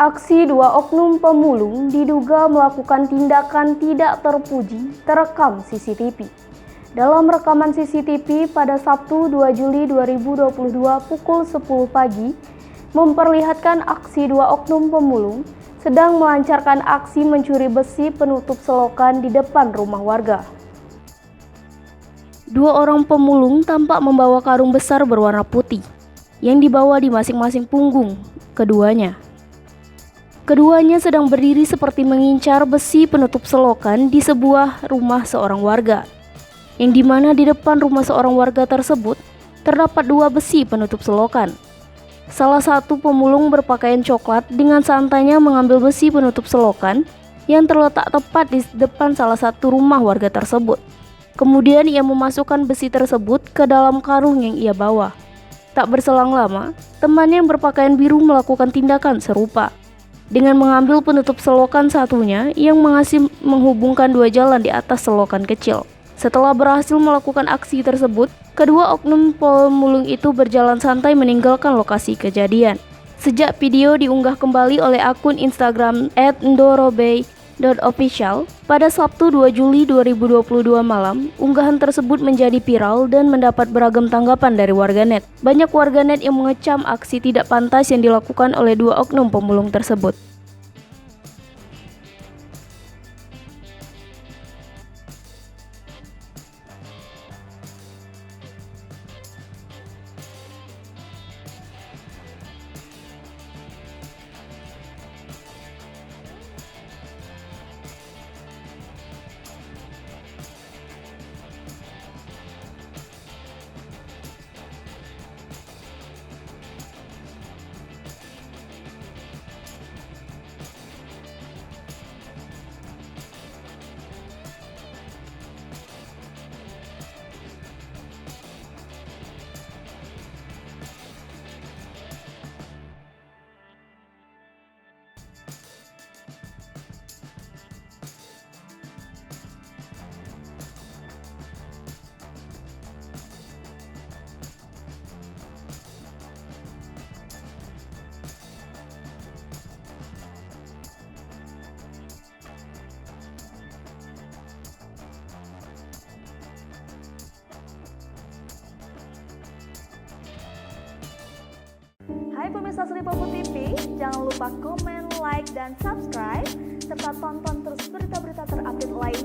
Aksi dua oknum pemulung diduga melakukan tindakan tidak terpuji terekam CCTV. Dalam rekaman CCTV pada Sabtu 2 Juli 2022 pukul 10 pagi, memperlihatkan aksi dua oknum pemulung sedang melancarkan aksi mencuri besi penutup selokan di depan rumah warga. Dua orang pemulung tampak membawa karung besar berwarna putih yang dibawa di masing-masing punggung keduanya. Keduanya sedang berdiri seperti mengincar besi penutup selokan di sebuah rumah seorang warga, yang dimana di depan rumah seorang warga tersebut terdapat dua besi penutup selokan. Salah satu pemulung berpakaian coklat dengan santainya mengambil besi penutup selokan yang terletak tepat di depan salah satu rumah warga tersebut. Kemudian ia memasukkan besi tersebut ke dalam karung yang ia bawa. Tak berselang lama, temannya yang berpakaian biru melakukan tindakan serupa dengan mengambil penutup selokan satunya yang menghubungkan dua jalan di atas selokan kecil. Setelah berhasil melakukan aksi tersebut, kedua oknum pemulung itu berjalan santai meninggalkan lokasi kejadian. Sejak video diunggah kembali oleh akun Instagram @ndorobey.official pada Sabtu 2 Juli 2022 malam, unggahan tersebut menjadi viral dan mendapat beragam tanggapan dari warganet. Banyak warganet yang mengecam aksi tidak pantas yang dilakukan oleh dua oknum pemulung tersebut. Hai pemirsa Sri Popo TV, jangan lupa komen, like, dan subscribe, serta tonton terus berita-berita terupdate lain